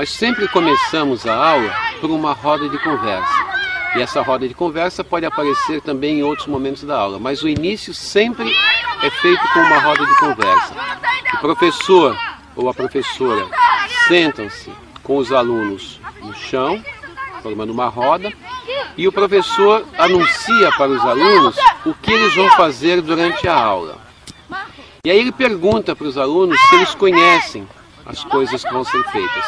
nós sempre começamos a aula por uma roda de conversa. E essa roda de conversa pode aparecer também em outros momentos da aula, mas o início sempre é feito com uma roda de conversa. O professor ou a professora sentam-se com os alunos no chão, formando uma roda, e o professor anuncia para os alunos o que eles vão fazer durante a aula. E aí ele pergunta para os alunos se eles conhecem as coisas que vão ser feitas.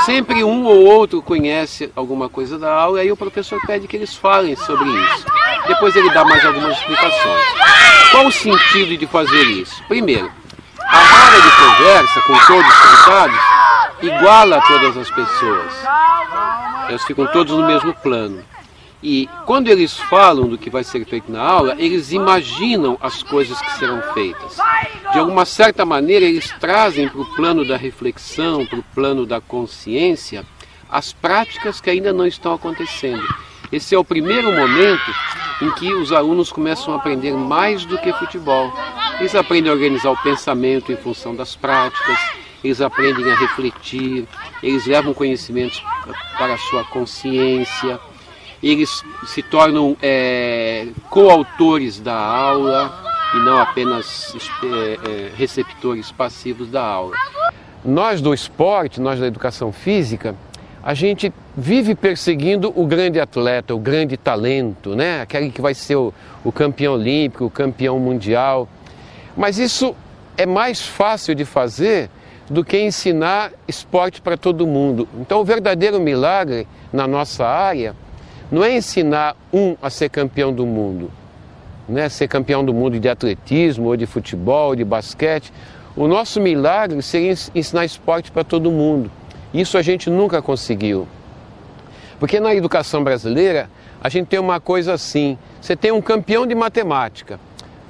Sempre um ou outro conhece alguma coisa da aula, e aí o professor pede que eles falem sobre isso. Depois ele dá mais algumas explicações. Qual o sentido de fazer isso? Primeiro, a roda de conversa com todos sentados iguala todas as pessoas. Eles ficam todos no mesmo plano. E quando eles falam do que vai ser feito na aula, eles imaginam as coisas que serão feitas. De alguma certa maneira, eles trazem para o plano da reflexão, para o plano da consciência, as práticas que ainda não estão acontecendo. Esse é o primeiro momento em que os alunos começam a aprender mais do que futebol. Eles aprendem a organizar o pensamento em função das práticas, eles aprendem a refletir, eles levam conhecimentos para a sua consciência, eles se tornam coautores da aula e não apenas receptores passivos da aula. Nós do esporte, nós da educação física, a gente vive perseguindo o grande atleta, o grande talento, né? Aquele que vai ser o campeão olímpico, o campeão mundial. Mas isso é mais fácil de fazer do que ensinar esporte para todo mundo. Então o verdadeiro milagre na nossa área não é ensinar a ser campeão do mundo, né? Ser campeão do mundo de atletismo, ou de futebol, ou de basquete. O nosso milagre seria ensinar esporte para todo mundo. Isso a gente nunca conseguiu. Porque na educação brasileira, a gente tem uma coisa assim, você tem um campeão de matemática,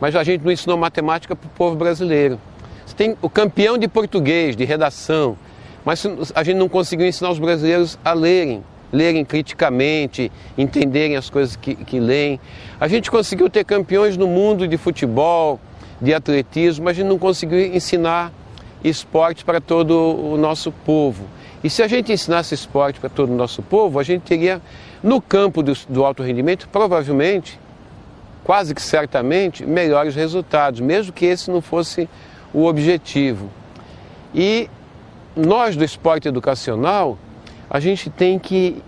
mas a gente não ensinou matemática para o povo brasileiro. Você tem o campeão de português, de redação, mas a gente não conseguiu ensinar os brasileiros a lerem criticamente, entenderem as coisas que leem. A gente conseguiu ter campeões no mundo de futebol, de atletismo, mas a gente não conseguiu ensinar esporte para todo o nosso povo. E se a gente ensinasse esporte para todo o nosso povo, a gente teria, no campo do alto rendimento, provavelmente, quase que certamente, melhores resultados, mesmo que esse não fosse o objetivo. E nós do esporte educacional, a gente tem que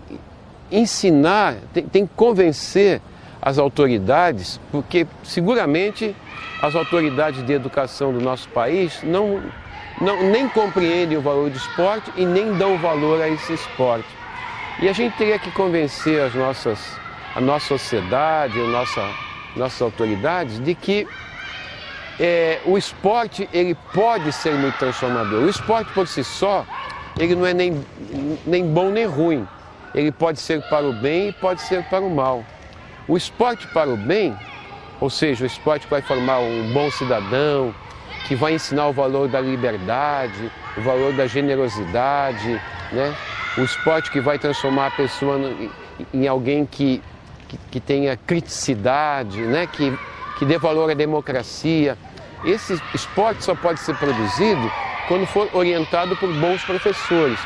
ensinar, tem que convencer as autoridades, porque seguramente as autoridades de educação do nosso país nem compreendem o valor do esporte e nem dão valor a esse esporte. E a gente teria que convencer a nossa sociedade, nossas autoridades, de que o esporte ele pode ser muito transformador. O esporte por si só, ele não é nem bom nem ruim. Ele pode ser para o bem e pode ser para o mal. O esporte para o bem, ou seja, o esporte que vai formar um bom cidadão, que vai ensinar o valor da liberdade, o valor da generosidade, né? O esporte que vai transformar a pessoa em alguém que tenha criticidade, né? Que dê valor à democracia. Esse esporte só pode ser produzido quando for orientado por bons professores.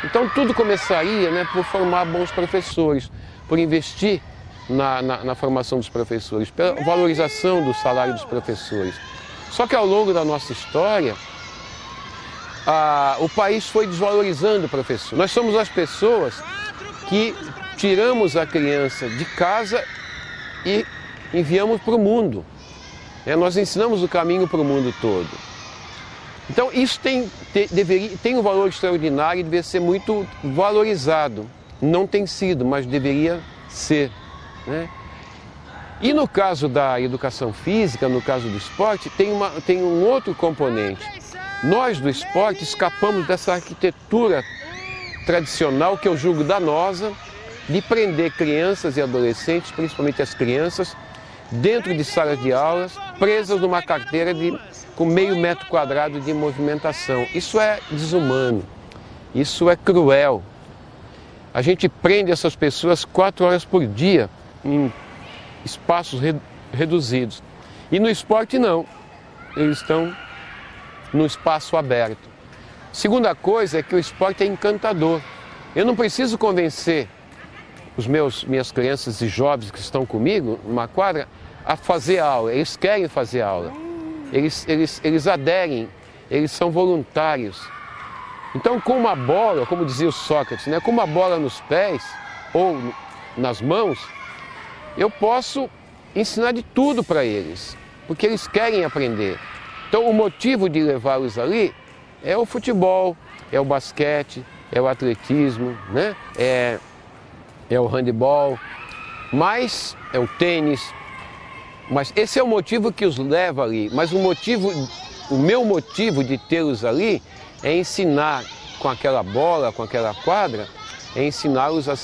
Então tudo começaria, né, por formar bons professores, por investir na formação dos professores, pela valorização do salário dos professores. Só que ao longo da nossa história, o país foi desvalorizando o professor. Nós somos as pessoas que tiramos a criança de casa e enviamos para o mundo. Nós ensinamos o caminho para o mundo todo. Então isso tem um valor extraordinário e deveria ser muito valorizado. Não tem sido, mas deveria ser, né? E no caso da educação física, no caso do esporte, tem um outro componente. Nós do esporte escapamos dessa arquitetura tradicional, que eu julgo danosa, de prender crianças e adolescentes, principalmente as crianças, dentro de salas de aulas, presas numa carteira com meio metro quadrado de movimentação. Isso é desumano, isso é cruel. A gente prende essas pessoas 4 horas por dia em espaços reduzidos. E no esporte não, eles estão no espaço aberto. Segunda coisa é que o esporte é encantador. Eu não preciso convencer minhas crianças e jovens que estão comigo numa quadra a fazer aula. Eles querem fazer aula. Eles aderem, eles são voluntários. Então, com uma bola, como dizia o Sócrates, né, com uma bola nos pés ou nas mãos, eu posso ensinar de tudo para eles, porque eles querem aprender. Então, o motivo de levá-los ali é o futebol, é o basquete, é o atletismo, né? É o handebol, mas é o tênis. Mas esse é o motivo que os leva ali. Mas o meu motivo de tê-los ali é ensinar com aquela bola, com aquela quadra, é ensiná-los a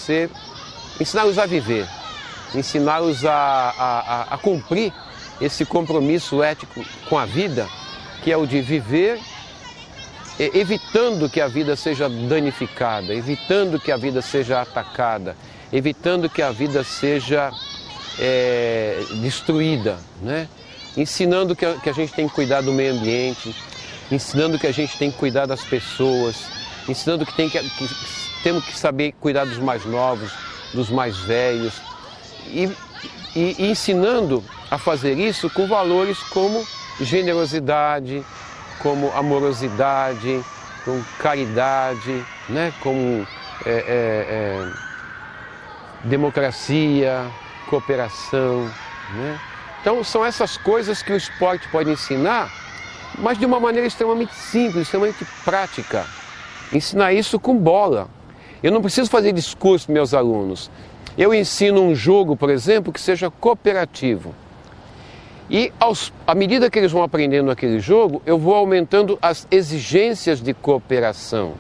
viver, ensiná-los a cumprir esse compromisso ético com a vida, que é o de viver evitando que a vida seja danificada, evitando que a vida seja atacada, evitando que a vida seja destruída, né? Ensinando que a gente tem que cuidar do meio ambiente, ensinando que a gente tem que cuidar das pessoas, ensinando que temos que saber cuidar dos mais novos, dos mais velhos, e ensinando a fazer isso com valores como generosidade, como amorosidade, com caridade, né? Como democracia, cooperação, né? Então são essas coisas que o esporte pode ensinar, mas de uma maneira extremamente simples, extremamente prática. Ensinar isso com bola. Eu não preciso fazer discurso para meus alunos. Eu ensino um jogo, por exemplo, que seja cooperativo. E à medida que eles vão aprendendo aquele jogo, eu vou aumentando as exigências de cooperação.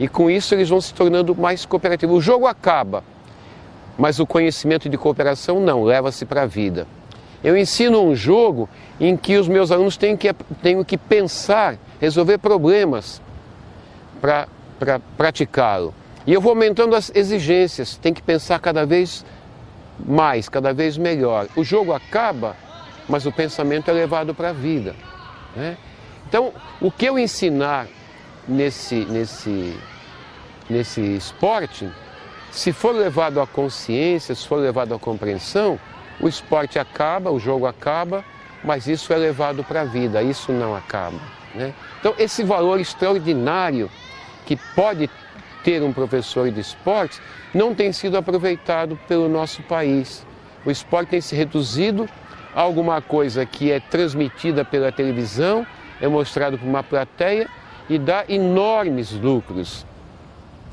E com isso eles vão se tornando mais cooperativos. O jogo acaba, mas o conhecimento de cooperação não, leva-se para a vida. Eu ensino um jogo em que os meus alunos têm que pensar, resolver problemas para praticá-lo. E eu vou aumentando as exigências, tem que pensar cada vez mais, cada vez melhor. O jogo acaba, mas o pensamento é levado para a vida, né? Então, o que eu ensinar nesse esporte, se for levado à consciência, se for levado à compreensão, o esporte acaba, o jogo acaba, mas isso é levado para a vida, isso não acaba, né? Então, esse valor extraordinário que pode ter um professor de esporte não tem sido aproveitado pelo nosso país. O esporte tem se reduzido a alguma coisa que é transmitida pela televisão, é mostrado para uma plateia e dá enormes lucros.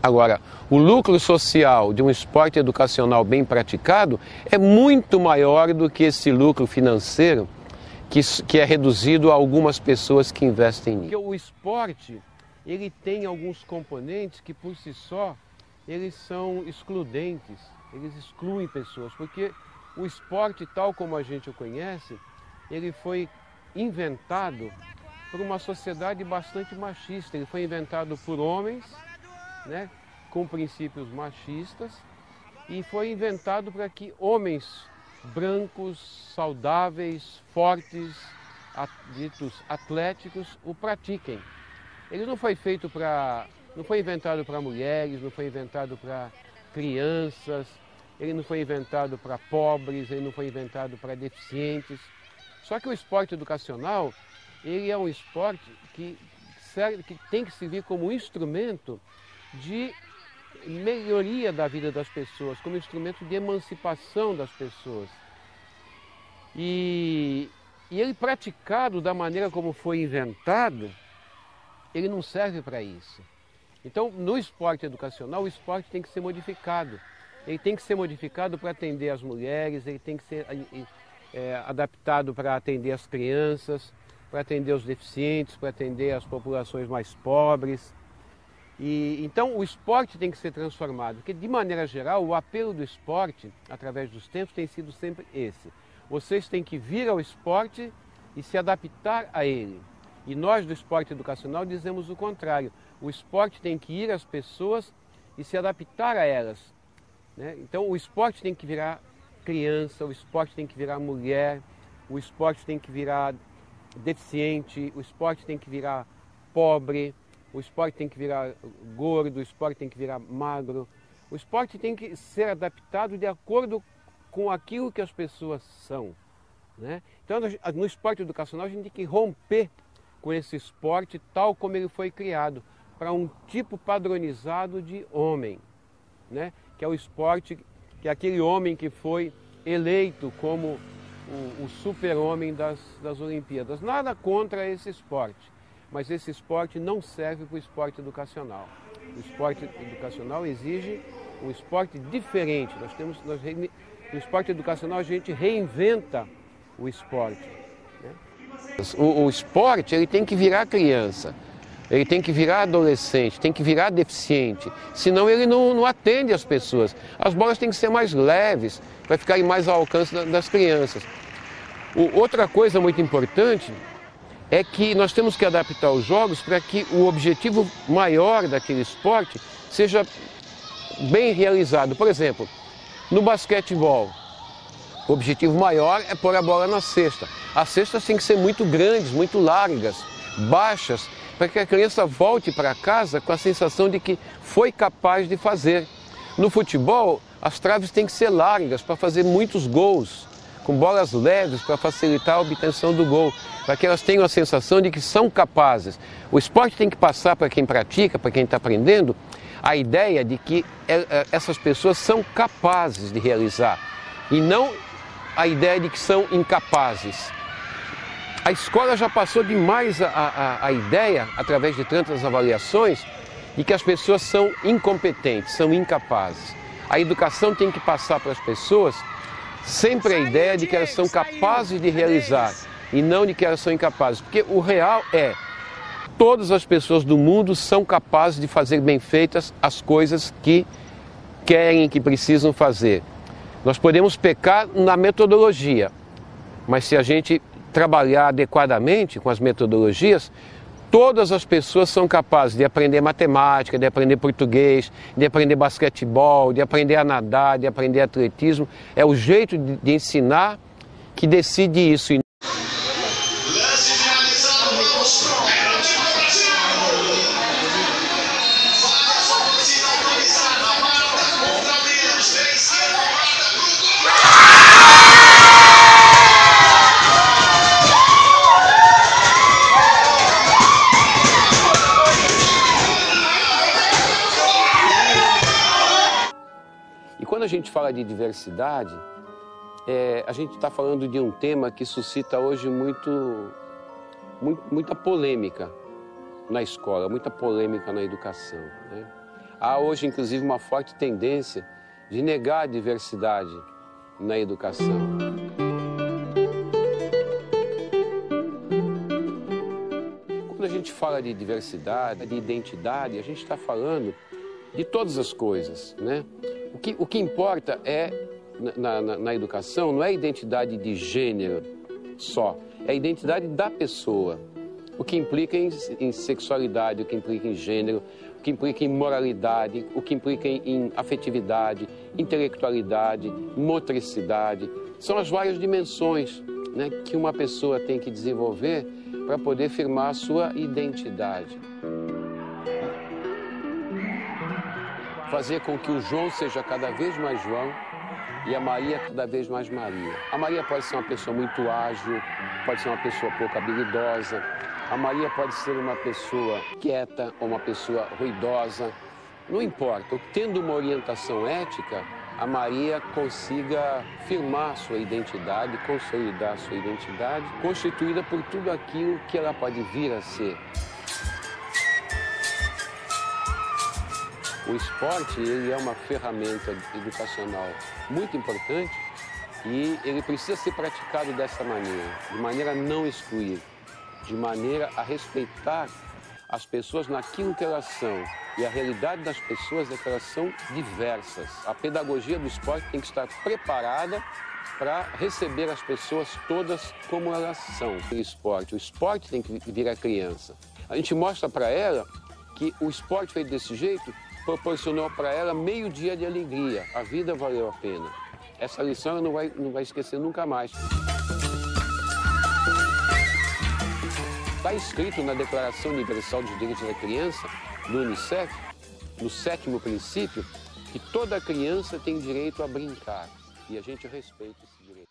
Agora, o lucro social de um esporte educacional bem praticado é muito maior do que esse lucro financeiro que é reduzido a algumas pessoas que investem nisso. Porque o esporte, ele tem alguns componentes que por si só, eles são excludentes, eles excluem pessoas, porque o esporte, tal como a gente o conhece, ele foi inventado por uma sociedade bastante machista, ele foi inventado por homens, né, com princípios machistas, e foi inventado para que homens brancos, saudáveis, fortes, ditos atléticos, o pratiquem. Ele não foi inventado para mulheres, não foi inventado para crianças, ele não foi inventado para pobres, ele não foi inventado para deficientes. Só que o esporte educacional, ele é um esporte que tem que servir como instrumento de melhoria da vida das pessoas, como instrumento de emancipação das pessoas. E ele praticado da maneira como foi inventado, ele não serve para isso. Então, no esporte educacional, o esporte tem que ser modificado. Ele tem que ser modificado para atender as mulheres, ele tem que ser adaptado para atender as crianças, para atender os deficientes, para atender as populações mais pobres. E então o esporte tem que ser transformado, porque de maneira geral o apelo do esporte, através dos tempos, tem sido sempre esse. Vocês têm que vir ao esporte e se adaptar a ele. E nós do esporte educacional dizemos o contrário. O esporte tem que ir às pessoas e se adaptar a elas, né? Então o esporte tem que virar criança, o esporte tem que virar mulher, o esporte tem que virar deficiente, o esporte tem que virar pobre, o esporte tem que virar gordo, o esporte tem que virar magro. O esporte tem que ser adaptado de acordo com aquilo que as pessoas são, né? Então, no esporte educacional, a gente tem que romper com esse esporte tal como ele foi criado, para um tipo padronizado de homem, né? Que é o esporte, que é aquele homem que foi eleito como o super-homem das Olimpíadas. Nada contra esse esporte, mas esse esporte não serve para o esporte educacional. O esporte educacional exige um esporte diferente. No esporte educacional a gente reinventa o esporte, né? O esporte ele tem que virar criança, ele tem que virar adolescente, tem que virar deficiente, senão ele não atende as pessoas. As bolas têm que ser mais leves, para ficarem mais ao alcance das crianças. Outra coisa muito importante é que nós temos que adaptar os jogos para que o objetivo maior daquele esporte seja bem realizado. Por exemplo, no basquetebol, o objetivo maior é pôr a bola na cesta. As cestas têm que ser muito grandes, muito largas, baixas, para que a criança volte para casa com a sensação de que foi capaz de fazer. No futebol, as traves têm que ser largas para fazer muitos gols, com bolas leves para facilitar a obtenção do gol, para que elas tenham a sensação de que são capazes. O esporte tem que passar para quem pratica, para quem está aprendendo, a ideia de que essas pessoas são capazes de realizar, e não a ideia de que são incapazes. A escola já passou demais a ideia, através de tantas avaliações, de que as pessoas são incompetentes, são incapazes. A educação tem que passar para as pessoas sempre a ideia de que elas são capazes de realizar e não de que elas são incapazes. Porque o real é, todas as pessoas do mundo são capazes de fazer bem feitas as coisas que querem, que precisam fazer. Nós podemos pecar na metodologia, mas se a gente trabalhar adequadamente com as metodologias, todas as pessoas são capazes de aprender matemática, de aprender português, de aprender basquetebol, de aprender a nadar, de aprender atletismo. É o jeito de ensinar que decide isso. Quando a gente fala de diversidade, a gente está falando de um tema que suscita hoje muita polêmica na escola, muita polêmica na educação, né? Há hoje, inclusive, uma forte tendência de negar a diversidade na educação. Quando a gente fala de diversidade, de identidade, a gente está falando de todas as coisas, né? O que importa na educação não é a identidade de gênero só, é a identidade da pessoa. O que implica em sexualidade, o que implica em gênero, o que implica em moralidade, o que implica em afetividade, intelectualidade, motricidade. São as várias dimensões, né, que uma pessoa tem que desenvolver para poder firmar a sua identidade. Fazer com que o João seja cada vez mais João e a Maria cada vez mais Maria. A Maria pode ser uma pessoa muito ágil, pode ser uma pessoa pouco habilidosa. A Maria pode ser uma pessoa quieta ou uma pessoa ruidosa. Não importa. Tendo uma orientação ética, a Maria consiga firmar sua identidade, consolidar sua identidade, constituída por tudo aquilo que ela pode vir a ser. O esporte, ele é uma ferramenta educacional muito importante e ele precisa ser praticado dessa maneira, de maneira a não excluir, de maneira a respeitar as pessoas naquilo que elas são. E a realidade das pessoas é que elas são diversas. A pedagogia do esporte tem que estar preparada para receber as pessoas todas como elas são. O esporte tem que vir a criança. A gente mostra para ela que o esporte feito desse jeito proporcionou para ela meio dia de alegria. A vida valeu a pena. Essa lição ela não vai esquecer nunca mais. Está escrito na Declaração Universal dos Direitos da Criança, do Unicef, no 7º princípio, que toda criança tem direito a brincar, e a gente respeita esse direito.